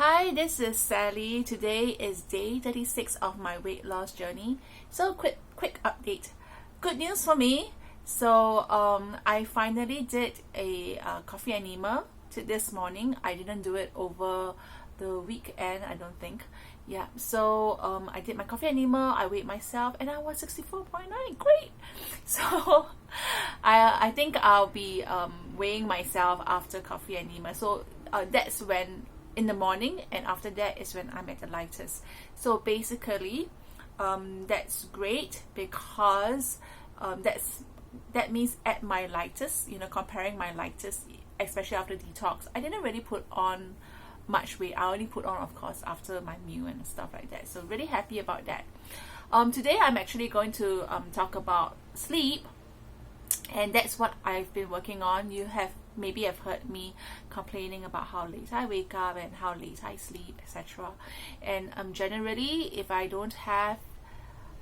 Hi, this is Sally. Today is day 36 of my weight loss journey. So quick update. Good news for me. I finally did a coffee enema this morning. I didn't do it over the weekend, I don't think. Yeah, so I did my coffee enema, I weighed myself, and I was 64.9. Great! So I think I'll be weighing myself after coffee enema. So that's when in the morning, and after that is when I'm at the lightest. So basically that's great because that means at my lightest, comparing my lightest, especially after detox, I didn't really put on much weight. I only put on, of course, after my meal and stuff like that. So really happy about that. Today I'm actually going to talk about sleep, and that's what I've been working on. You maybe have heard me complaining about how late I wake up and how late I sleep, etc. And generally, if I don't have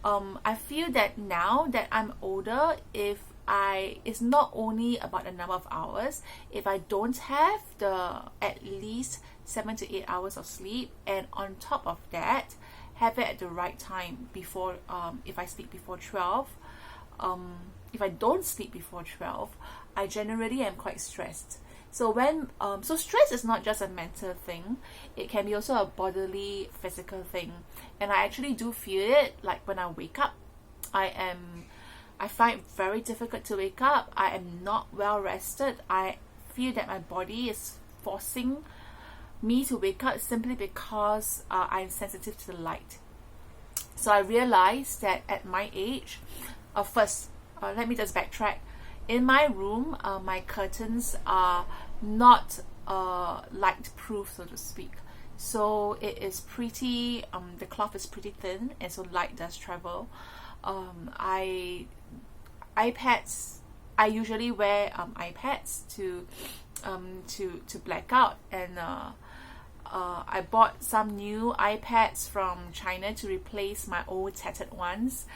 I feel that now that I'm older, it's not only about the number of hours. If I don't have the at least 7 to 8 hours of sleep, and on top of that, have it at the right time before, if I sleep before 12, if I don't sleep before 12, I generally am quite stressed. So so stress is not just a mental thing, it can be also a bodily, physical thing. And I actually do feel it, like when I wake up, I find it very difficult to wake up. I am not well rested. I feel that my body is forcing me to wake up simply because I'm sensitive to the light. So I realized that at my age, first, let me just backtrack. In my room, my curtains are not light proof, so to speak. So it is pretty, the cloth is pretty thin, and so light does travel. I usually wear iPads to black out, and I bought some new iPads from China to replace my old tattered ones.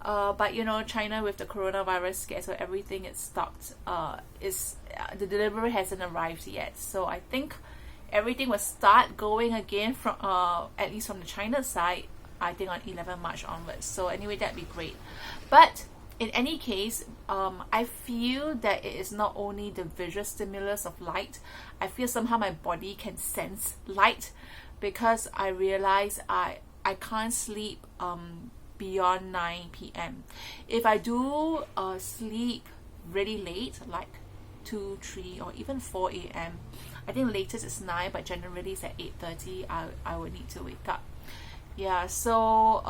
But China with the coronavirus scare, so everything is stopped. The delivery hasn't arrived yet, so I think everything will start going again from at least from the China side, I think on 11 March onwards. So anyway, that'd be great. But in any case, I feel that it is not only the visual stimulus of light. I feel somehow my body can sense light, because I realize I can't sleep beyond 9 p.m. If I do sleep really late, like 2, 3, or even 4 a.m., I think latest is 9, but generally it's at 8:30. I would need to wake up. Yeah, so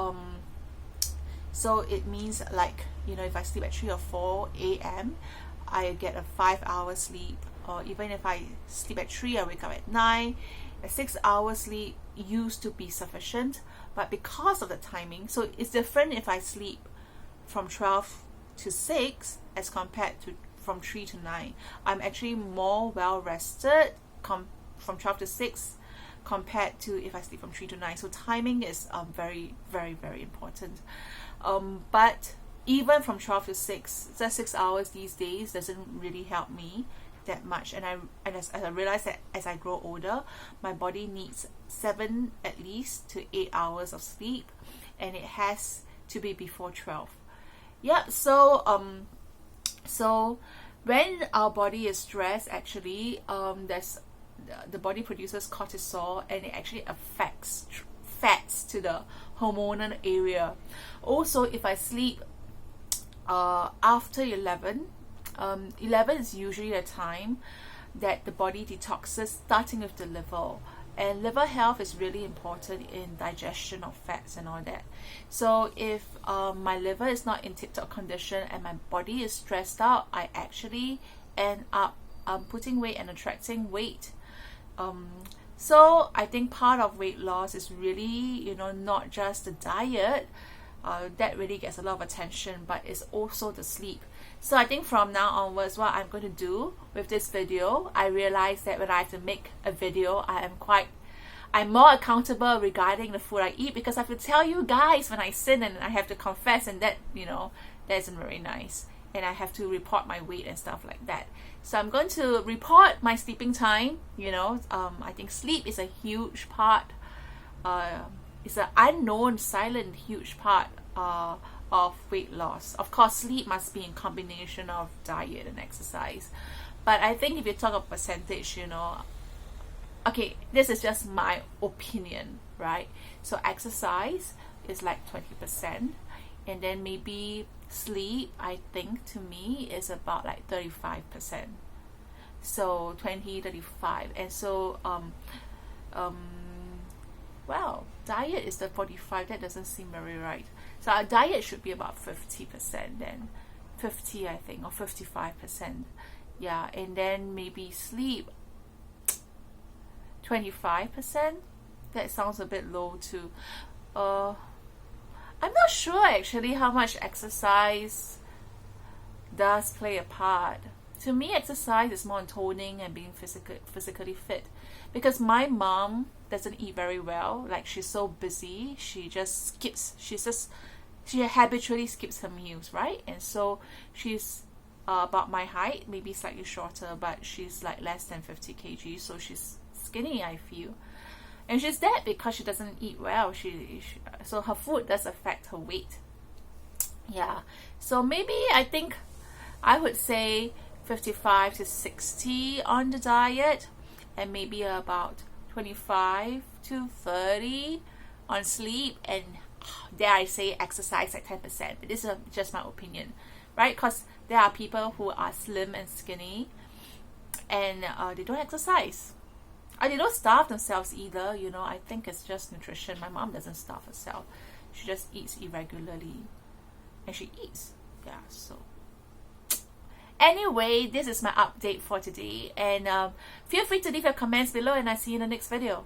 it means, like, if I sleep at 3 or 4 a.m., I get a 5-hour sleep. Or even if I sleep at 3, I wake up at 9. A 6-hour sleep used to be sufficient, but because of the timing, so it's different if I sleep from 12 to 6 as compared to from 3 to 9. I'm actually more well rested from 12 to 6 compared to if I sleep from 3 to 9. So timing is very, very, very important. But even from 12 to 6, just 6 hours these days doesn't really help me that much. And as I realize that as I grow older, my body needs 7 at least to 8 hours of sleep, and it has to be before 12. Yeah, so when our body is stressed, actually the body produces cortisol, and it actually affects fats to the hormonal area. Also, if I sleep after 11 is usually the time that the body detoxes, starting with the liver. And liver health is really important in digestion of fats and all that. So if my liver is not in tip-top condition and my body is stressed out, I actually end up putting weight and attracting weight. So I think part of weight loss is really, not just the diet. That really gets a lot of attention, but it's also the sleep. So I think from now onwards, what I'm going to do with this video, I realize that when I have to make a video, I'm more accountable regarding the food I eat, because I have to tell you guys when I sin, and I have to confess, and that, that isn't very nice. and I have to report my weight and stuff like that. So I'm going to report my sleeping time. I think sleep is a huge part. It's an unknown, silent, huge part of weight loss. Of course, sleep must be in combination of diet and exercise. But I think if you talk of percentage, okay, this is just my opinion, right? So exercise is like 20%, and then maybe sleep, I think to me is about like 35%. So 20, 35, and so well, diet is the 45. That doesn't seem very right. So our diet should be about 50% then, 50 I think, or 55%. Yeah, and then maybe sleep 25%. That sounds a bit low too. I'm not sure actually how much exercise does play a part. To me, exercise is more on toning and being physically fit, because my mom doesn't eat very well. Like, she's so busy, she habitually skips her meals, right? And so she's about my height, maybe slightly shorter, but she's like less than 50 kg, so she's skinny, I feel. And she's that because she doesn't eat well. So her food does affect her weight. Yeah. So maybe I think I would say 55 to 60 on the diet, and maybe about 25 to 30 on sleep, and dare I say exercise at 10%. But this is just my opinion, right? Because there are people who are slim and skinny, and they don't exercise. They don't starve themselves either. I think it's just nutrition. My mom doesn't starve herself. She just eats irregularly, and she eats. Yeah, so anyway, this is my update for today, and feel free to leave your comments below, and I'll see you in the next video.